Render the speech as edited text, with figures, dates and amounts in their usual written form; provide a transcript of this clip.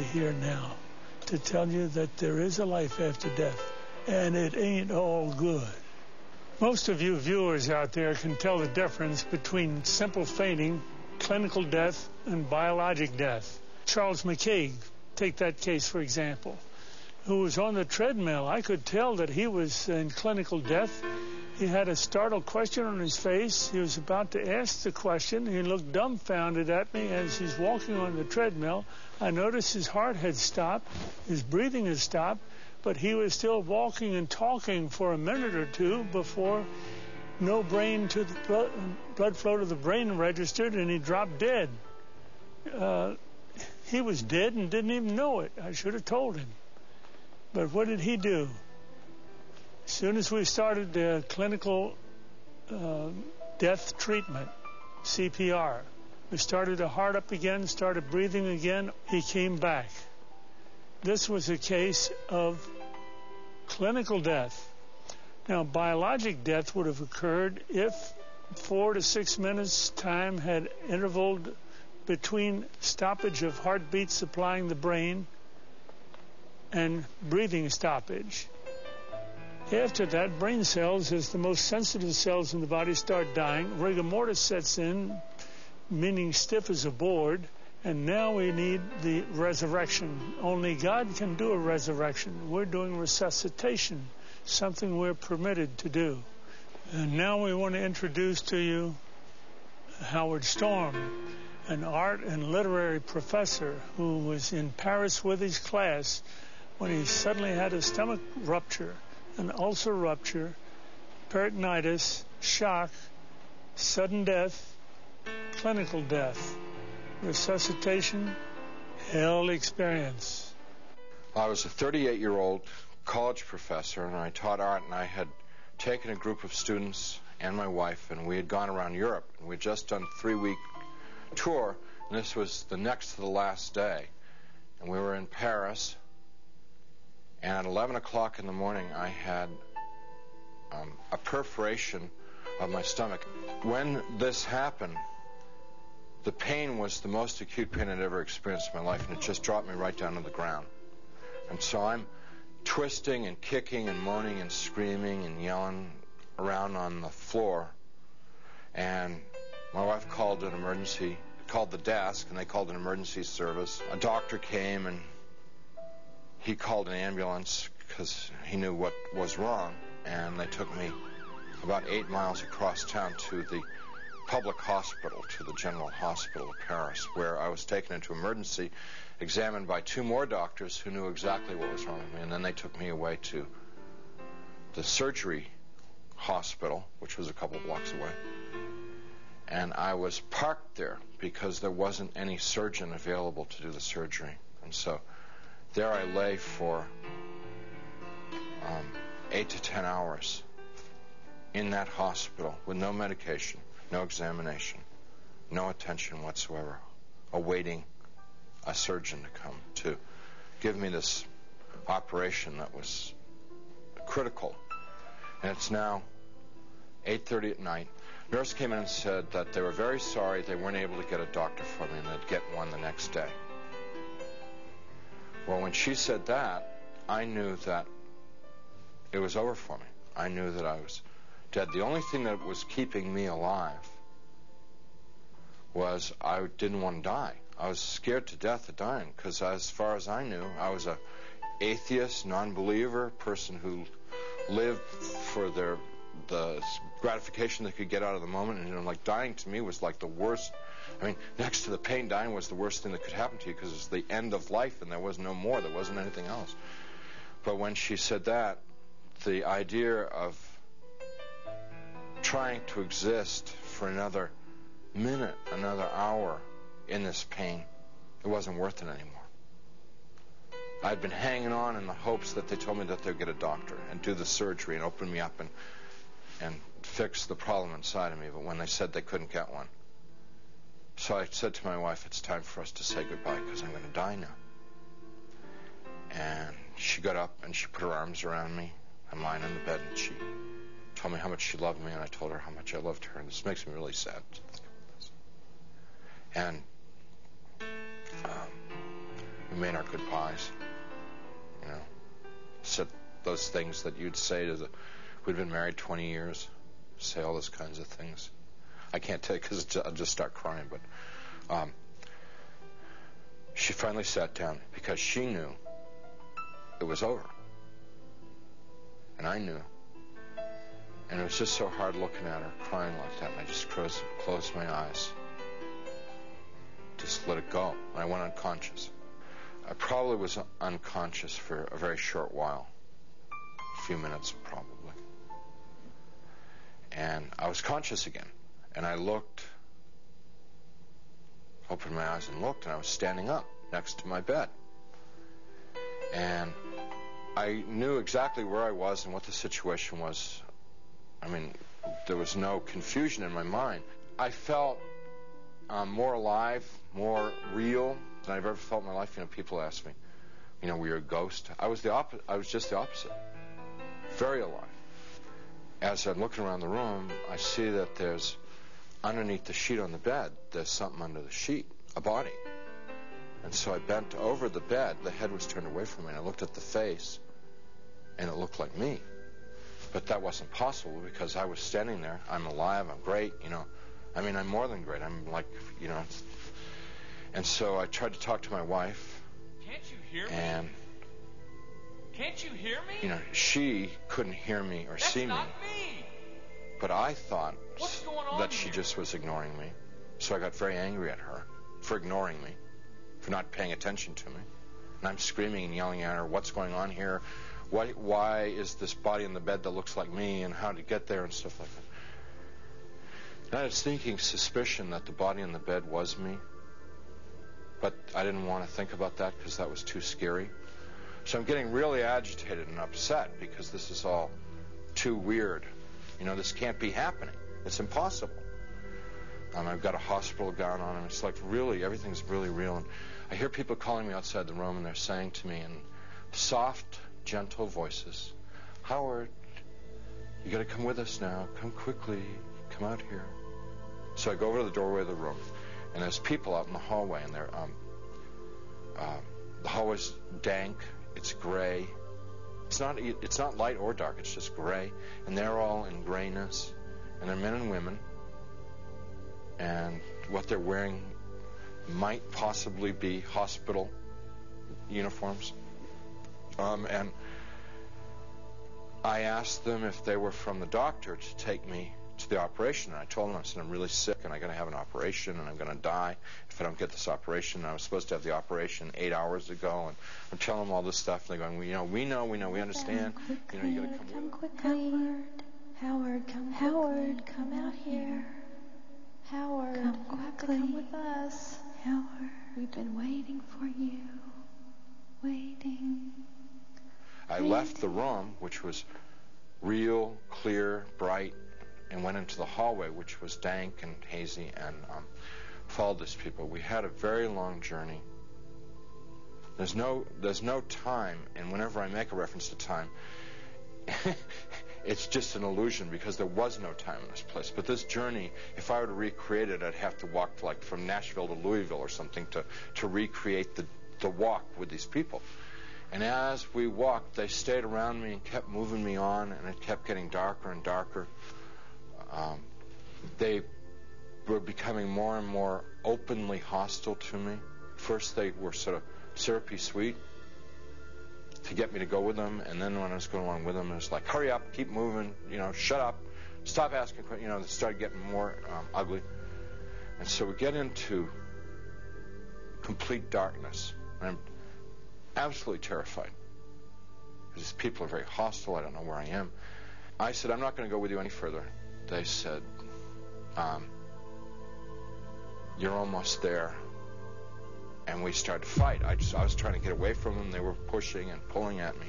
here now to tell you that there is a life after death, and it ain't all good. Most of you viewers out there can tell the difference between simple fainting, clinical death, and biologic death. Charles McCaig, take that case for example, who was on the treadmill. I could tell that he was in clinical death. He had a startled question on his face. He was about to ask the question. He looked dumbfounded at me as he's walking on the treadmill. I noticed his heart had stopped, his breathing had stopped, but he was still walking and talking for a minute or two before no brain to the blood flow to the brain registered, and he dropped dead. He was dead and didn't even know it. I should have told him. But what did he do? As soon as we started the clinical death treatment, CPR, we started the heart up again, started breathing again, he came back. This was a case of clinical death. Now, biologic death would have occurred if 4 to 6 minutes time had intervaled between stoppage of heartbeat supplying the brain and breathing stoppage. After that, brain cells, as the most sensitive cells in the body, start dying. Rigor mortis sets in, meaning stiff as a board, and now we need the resurrection. Only God can do a resurrection. We're doing resuscitation, something we're permitted to do. And now we want to introduce to you Howard Storm, an art and literary professor who was in Paris with his class when he suddenly had a stomach rupture, an ulcer rupture, peritonitis, shock, sudden death, clinical death, resuscitation, hell experience. I was a 38-year-old college professor, and I taught art, and I had taken a group of students and my wife, and we had gone around Europe, and we had just done a 3-week tour, and this was the next to the last day. And we were in Paris, and at 11 o'clock in the morning I had a perforation of my stomach. When this happened, the pain was the most acute pain I'd ever experienced in my life, and it just dropped me right down to the ground. And so I'm twisting and kicking and moaning and screaming and yelling around on the floor, and my wife called the desk, and they called an emergency service. A doctor came, and he called an ambulance because he knew what was wrong, and they took me about 8 miles across town to the public hospital, to the General Hospital of Paris, where I was taken into emergency, examined by 2 more doctors who knew exactly what was wrong with me, and then they took me away to the surgery hospital, which was a couple blocks away. And I was parked there because there wasn't any surgeon available to do the surgery. And so there I lay for 8 to 10 hours in that hospital with no medication, no examination, no attention whatsoever, awaiting a surgeon to come to give me this operation that was critical. And it's now 8:30 at night. Nurse came in and said that they were very sorry they weren't able to get a doctor for me, and they'd get one the next day. Well, when she said that, I knew that it was over for me. I knew that I was dead. The only thing that was keeping me alive was I didn't want to die. I was scared to death of dying because, as far as I knew, I was a atheist, non-believer, person who lived for the gratification they could get out of the moment. And like dying to me was like the worst. I mean, next to the pain, dying was the worst thing that could happen to you because it's the end of life and there was no more. There wasn't anything else. But when she said that, the idea of trying to exist for another minute, another hour in this pain, it wasn't worth it anymore. I'd been hanging on in the hopes that they told me that they'd get a doctor and do the surgery and open me up and fix the problem inside of me, but when they said they couldn't get one. So I said to my wife, it's time for us to say goodbye because I'm going to die now. And she got up and she put her arms around me. I'm lying in the bed, and she told me how much she loved me, and I told her how much I loved her, and this makes me really sad. And We made our goodbyes. You know, said those things that you'd say to we'd been married 20 years. Say all those kinds of things. I can't tell you because I'll just start crying, but she finally sat down because she knew it was over. And I knew. And it was just so hard looking at her, crying like that, and I just closed my eyes. Just let it go. And I went unconscious. I probably was unconscious for a very short while. A few minutes, probably. And I was conscious again. And I looked, opened my eyes and looked, and I was standing up next to my bed. And I knew exactly where I was and what the situation was. I mean, there was no confusion in my mind. I felt more alive, more real than I've ever felt in my life. You know, people ask me, you know, were you a ghost? I was just the opposite. Very alive. As I'm looking around the room, I see that there's, underneath the sheet on the bed, there's something under the sheet, a body. And so I bent over the bed. The head was turned away from me, and I looked at the face, and it looked like me. But that wasn't possible because I was standing there. I'm alive. I'm great, you know. I mean, I'm more than great. I'm like, you know. And so I tried to talk to my wife. Can't you hear me? And can't you hear me? You know, she couldn't hear me or see me. That's not me. But I thought that she here? just was ignoring me. So I got very angry at her for ignoring me, for not paying attention to me. And I'm screaming and yelling at her, what's going on here? Why is this body in the bed that looks like me, and how to get there and stuff like that? And I had a sneaking suspicion that the body in the bed was me. But I didn't want to think about that because that was too scary. So I'm getting really agitated and upset because this is all too weird. You know, this can't be happening. It's impossible. I've got a hospital gown on, and it's like really, everything's really real. And I hear people calling me outside the room, and they're saying to me in soft, gentle voices, Howard, you got to come with us now. Come quickly. Come out here. So I go over to the doorway of the room, and there's people out in the hallway, and they're the hallway's dank. It's gray. It's not light or dark. It's just gray, and they're all in grayness, and they're men and women, and what they're wearing might possibly be hospital uniforms. And I asked them if they were from the doctor to take me to the operation. And I told them, I said, I'm really sick, and I'm going to have an operation, and I'm going to die if I don't get this operation. And I was supposed to have the operation 8 hours ago, and I'm telling them all this stuff. And they're going, well, we know, we understand. You know, you got to come quickly. Howard, come out here. Howard, come quickly. Come with us. Howard, we've been waiting for you. Waiting. I left the room, which was real, clear, bright, and went into the hallway, which was dank and hazy, and followed these people. We had a very long journey. There's no time, and whenever I make a reference to time, it's just an illusion because there was no time in this place. But this journey, if I were to recreate it, I'd have to walk like from Nashville to Louisville or something to recreate the walk with these people. And as we walked, they stayed around me and kept moving me on, and it kept getting darker and darker. They were becoming more and more openly hostile to me. First, they were sort of syrupy sweet to get me to go with them, and then when I was going along with them, it was like, hurry up, keep moving, you know, shut up, stop asking questions. You know, they started getting more ugly. And so we get into complete darkness. And I'm absolutely terrified because these people are very hostile. I don't know where I am. I said, I'm not going to go with you any further. They said, you're almost there. And we started to fight. I was trying to get away from them. They were pushing and pulling at me.